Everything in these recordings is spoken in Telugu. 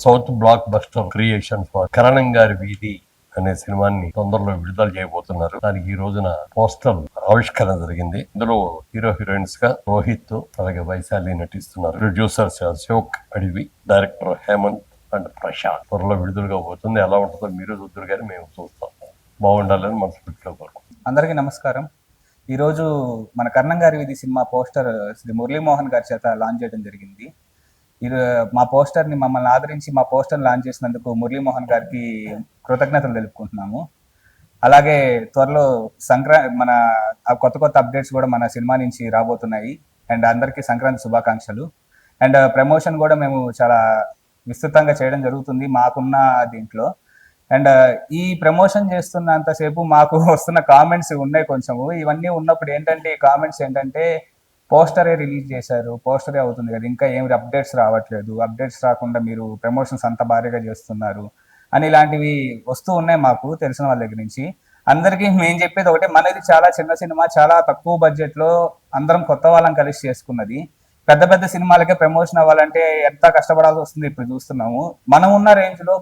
South blockbuster creation for Karanam గారి వీధి అనే సినిమాని తొందరలో విడుదల చేయబోతున్నారు. దానికి ఈ రోజున పోస్టర్ ఆవిష్కరణ జరిగింది. ఇందులో హీరో హీరోయిన్స్ గా రోహిత్ అలాగే వైశాలి నటిస్తున్నారు. ప్రొడ్యూసర్స్ అశోక్ అడివి, డైరెక్టర్ హేమంత్ అండ్ ప్రశాంత్. త్వరలో విడుదల కాబోతుంది. ఎలా ఉంటుందో మీరు చూద్దరు కానీ మేము చూస్తాం. బాగుండాలని మనస్ఫూర్తిగా కోరుకుంటున్నాం. అందరికీ నమస్కారం. ఈరోజు మన కర్ణం గారి వీధి సినిమా పోస్టర్ శ్రీ మురళీమోహన్ గారి చేత లాంచ్ చేయడం జరిగింది. మా పోస్టర్ని మమ్మల్ని ఆదరించి మా పోస్టర్ని లాంచ్ చేసినందుకు మురళీమోహన్ గారికి కృతజ్ఞతలు తెలుపుకుంటున్నాము. అలాగే త్వరలో మన కొత్త కొత్త అప్డేట్స్ కూడా మన సినిమా నుంచి రాబోతున్నాయి. అండ్ అందరికీ సంక్రాంతి శుభాకాంక్షలు. అండ్ ప్రమోషన్ కూడా మేము చాలా విస్తృతంగా చేయడం జరుగుతుంది మాకున్న దీంట్లో. అండ్ ఈ ప్రమోషన్ చేస్తున్నంతసేపు మాకు వస్తున్న కామెంట్స్ ఉన్నాయి కొంచెము. ఇవన్నీ ఉన్నప్పుడు ఏంటంటే ఈ కామెంట్స్ ఏంటంటే పోస్టరే రిలీజ్ చేశారు, పోస్టరే అవుతుంది కదా, ఇంకా ఏమి అప్డేట్స్ రావట్లేదు, అప్డేట్స్ రాకుండా మీరు ప్రమోషన్స్ అంత భారీగా చేస్తున్నారు అని ఇలాంటివి వస్తూ ఉన్నాయి మాకు తెలిసిన వాళ్ళ దగ్గర నుంచి. అందరికీ మేము చెప్పేది ఒకటే, మనది చాలా చిన్న సినిమా, చాలా తక్కువ బడ్జెట్లో అందరం కొత్త వాళ్ళని కలిసి చేసుకున్నది. పెద్ద పెద్ద సినిమాలకే ప్రమోషన్ అవ్వాలంటే ఎంత కష్టపడాల్సి వస్తుంది ఇప్పుడు చూస్తున్నాము. మనం ఉన్న రేంజ్లో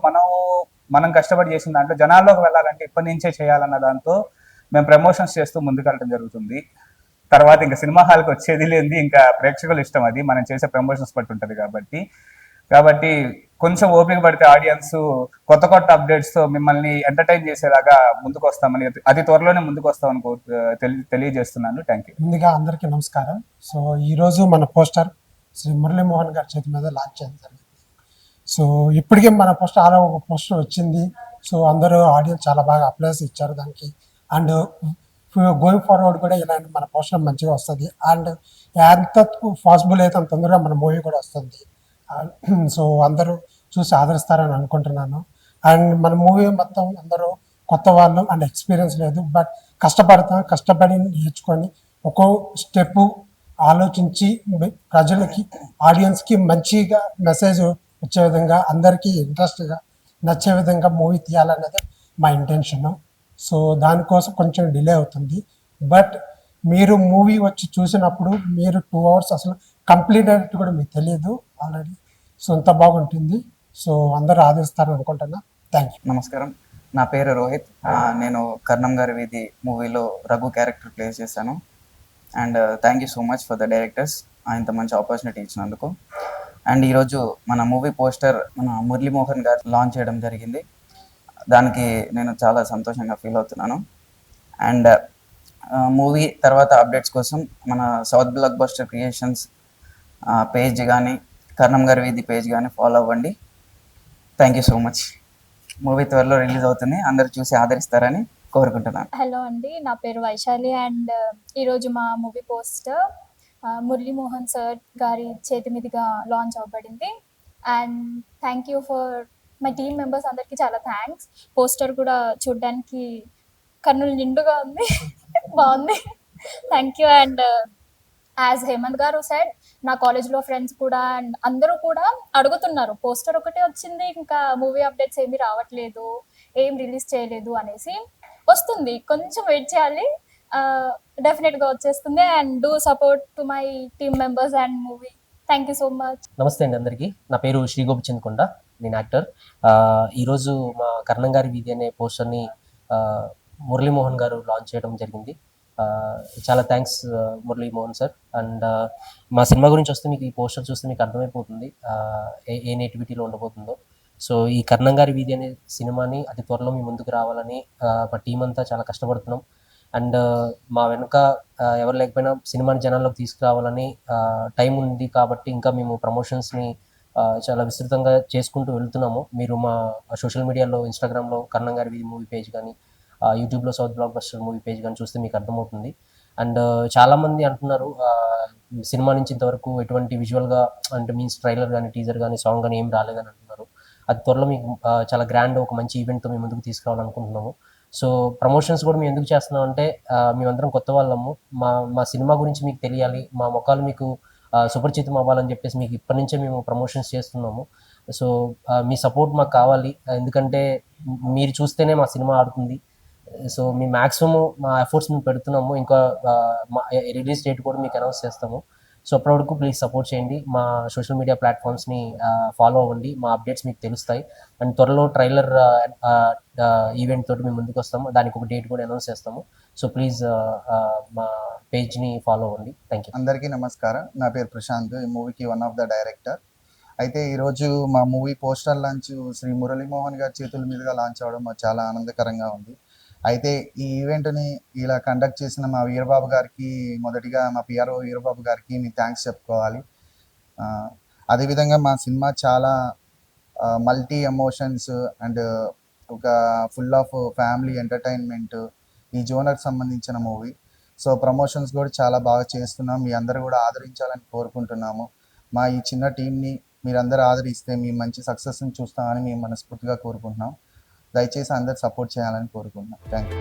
మనం కష్టపడి చేసిన దాంట్లో జనాల్లోకి వెళ్ళాలంటే ఇప్పటి నుంచే చేయాలన్న దాంతో మేము ప్రమోషన్స్ చేస్తూ ముందుకెళ్ళడం జరుగుతుంది. తర్వాత ఇంకా సినిమా హాల్కి వచ్చేది లేనిది ఇంకా ప్రేక్షకులు ఇష్టం, అది మనం చేసే ప్రమోషన్స్ బట్టి ఉంటుంది. కాబట్టి కొంచెం ఓపిక పడితే ఆడియన్స్ కొత్త కొత్త అప్డేట్స్తో మిమ్మల్ని ఎంటర్టైన్ చేసేలాగా ముందుకు వస్తామని, అతి త్వరలోనే ముందుకు వస్తామని తెలియజేస్తున్నాను. Thank you. ముందుగా అందరికీ నమస్కారం. సో ఈరోజు మన పోస్టర్ శ్రీ మురళీమోహన్ గారి చేతి మీద లాంచ్ చేయడం జరిగింది. సో ఇప్పటికే మన పోస్టర్ ఆరో ఒక పోస్టర్ వచ్చింది. సో అందరూ ఆడియన్స్ చాలా బాగా అప్లైస్ ఇచ్చారు దానికి. అండ్ గోయింగ్ ఫార్వర్డ్ కూడా ఇలాంటి మన పోస్టర్ మంచిగా వస్తుంది. అండ్ ఎంత పాసిబుల్ అయితే అంత తొందరగా మన మూవీ కూడా వస్తుంది. సో అందరూ చూసి ఆదరిస్తారని అనుకుంటున్నాను. అండ్ మన మూవీ మొత్తం అందరూ కొత్త వాళ్ళు అండ్ ఎక్స్పీరియన్స్ లేదు, బట్ కష్టపడి నేర్చుకొని ఒక్కో స్టెప్ ఆలోచించి ప్రజలకి ఆడియన్స్కి మంచిగా మెసేజ్ వచ్చే విధంగా అందరికీ ఇంట్రెస్ట్గా నచ్చే విధంగా మూవీ తీయాలన్నది మా ఇంటెన్షన్. సో దానికోసం కొంచెం డిలే అవుతుంది, బట్ మీరు మూవీ వచ్చి చూసినప్పుడు మీరు 2 hours అసలు కంప్లీట్ అయినట్టు కూడా మీకు తెలియదు ఆల్రెడీ. సో అంత బాగుంటుంది. సో అందరూ ఆదరిస్తారని అనుకుంటున్నా. Thank you. నమస్కారం, నా పేరు రోహిత్. నేను కర్ణం గారి వీధి మూవీలో రఘు క్యారెక్టర్ ప్లే చేశాను. And thank you so much for the directors ఇంత మంచి ఆపర్చునిటీ ఇచ్చినందుకు. అండ్ ఈరోజు మన మూవీ పోస్టర్ మన మురళీమోహన్ గారు లాంచ్ చేయడం జరిగింది. దానికి నేను చాలా సంతోషంగా ఫీల్ అవుతున్నాను. అండ్ మూవీ తర్వాత అప్డేట్స్ కోసం మన south block buster creations page కానీ కర్ణం గారి వీధి పేజ్ కానీ ఫాలో అవ్వండి. Thank you so much. Movie త్వరలో రిలీజ్ అవుతుంది, అందరు చూసి ఆదరిస్తారని కోరుకుంటున్నాను. హలో అండి, నా పేరు వైశాలి. అండ్ ఈరోజు మా మూవీ పోస్టర్ మురళీమోహన్ సార్ గారి చేతి మీదుగా లాంచ్ అవ్వబడింది. And thank you for my team members అందరికీ చాలా థ్యాంక్స్. పోస్టర్ కూడా చూడడానికి కన్నులు నిండుగా ఉంది, బాగుంది. Thank you. And as Hemanth garu side నా కాలేజ్లో ఫ్రెండ్స్ కూడా అండ్ అందరూ కూడా అడుగుతున్నారు, పోస్టర్ ఒకటే వచ్చింది, ఇంకా మూవీ అప్డేట్స్ ఏమీ రావట్లేదు, ఏం రిలీజ్ చేయలేదు అనేసి. వస్తుంది, కొంచెం వెయిట్ చేయాలి, డెఫినెట్గా వచ్చేస్తుంది. And do support to my team members and movie. Thank you so much. నమస్తే అండి అందరికీ. నా పేరు శ్రీ గోపిచంద్కొండ, నేను యాక్టర్. ఈరోజు మా కర్ణం గారి వీధి అనే పోస్టర్ని మురళీమోహన్ గారు లాంచ్ చేయడం జరిగింది. చాలా థ్యాంక్స్ మురళీమోహన్ సార్. అండ్ మా సినిమా గురించి వస్తే మీకు ఈ పోస్టర్ చూస్తే మీకు అర్థమైపోతుంది ఏ నేటివిటీలో ఉండబోతుందో. సో ఈ కర్ణం గారి వీధి అనే సినిమాని అతి త్వరలో మీ ముందుకు రావాలని మా టీం అంతా చాలా కష్టపడుతున్నాం. అండ్ మా వెనుక ఎవరు లేకపోయినా సినిమాని జనాల్లోకి తీసుకురావాలని టైం ఉంది కాబట్టి ఇంకా మేము ప్రమోషన్స్ని చాలా విస్తృతంగా చేసుకుంటూ వెళ్తున్నాము. మీరు మా సోషల్ మీడియాలో ఇన్స్టాగ్రామ్లో కర్ణం గారి వీధి మూవీ పేజ్ కానీ యూట్యూబ్లో south block buster movie page కానీ చూస్తే మీకు అర్థమవుతుంది. అండ్ చాలామంది అంటున్నారు సినిమా నుంచి ఇంతవరకు ఎటువంటి విజువల్గా అంటే మీన్స్ ట్రైలర్ కానీ టీజర్ కానీ సాంగ్ కానీ ఏం రాలేదని అంటున్నారు. అది త్వరలో మీకు చాలా గ్రాండ్ ఒక మంచి ఈవెంట్తో మేము ముందుకు తీసుకురావాలనుకుంటున్నాము. సో ప్రమోషన్స్ కూడా మేము ఎందుకు చేస్తున్నాం అంటే మేమందరం కొత్త వాళ్ళము, మా సినిమా గురించి మీకు తెలియాలి, మా ముఖాలు మీకు సుపరిచితం అవ్వాలని చెప్పేసి మీకు ఇప్పటి నుంచే మేము ప్రమోషన్స్ చేస్తున్నాము. సో మీ సపోర్ట్ మాకు కావాలి, ఎందుకంటే మీరు చూస్తేనే మా సినిమా ఆడుతుంది. సో మీ మ్యాక్సిమం మా ఎఫర్ట్స్ మేము పెడుతున్నాము. ఇంకా రిలీజ్ డేట్ కూడా మీకు అనౌన్స్ చేస్తాము. సో అప్పటి వరకు ప్లీజ్ సపోర్ట్ చేయండి, మా సోషల్ మీడియా ప్లాట్ఫామ్స్ని ఫాలో అవ్వండి, మా అప్డేట్స్ మీకు తెలుస్తాయి. అండ్ త్వరలో ట్రైలర్ ఈవెంట్ తోటి మేము ముందుకు వస్తాము, దానికి ఒక డేట్ కూడా అనౌన్స్ చేస్తాము. సో ప్లీజ్ మా పేజ్ని ఫాలో అవ్వండి. Thank you. అందరికీ నమస్కారం. నా పేరు ప్రశాంత్, ఈ మూవీకి వన్ ఆఫ్ ద డైరెక్టర్. అయితే ఈరోజు మా movie poster launch Shri Muralimohan గారి చేతుల మీదుగా లాంచ్ అవ్వడం మాకు చాలా ఆనందకరంగా ఉంది. అయితే ఈ ఈవెంట్ని ఇలా కండక్ట్ చేసిన మా వీరబాబు గారికి, మొదటిగా మా పిఆర్ఓ వీరబాబు గారికి నేను థ్యాంక్స్ చెప్పుకోవాలి. అదేవిధంగా మా సినిమా చాలా మల్టీ ఎమోషన్స్ అండ్ ఒక ఫుల్ ఆఫ్ ఫ్యామిలీ ఎంటర్టైన్మెంట్ ఈ జోనర్కి సంబంధించిన మూవీ. సో ప్రమోషన్స్ కూడా చాలా బాగా చేస్తున్నాం, మీ అందరూ కూడా ఆదరించాలని కోరుకుంటున్నాము. మా ఈ చిన్న టీంని మీరందరూ ఆదరిస్తే మేము మంచి సక్సెస్ని చూస్తామని మేము మనస్ఫూర్తిగా కోరుకుంటున్నాం. దయచేసి అందరు సపోర్ట్ చేయాలని కోరుకుంటున్నాం. Thank you.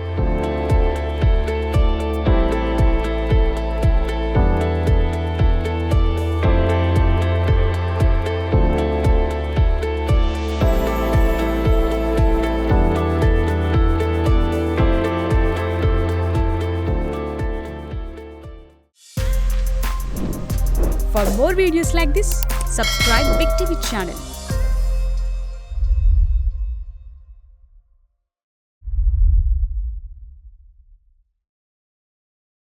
For more videos like this, subscribe Big TV channel.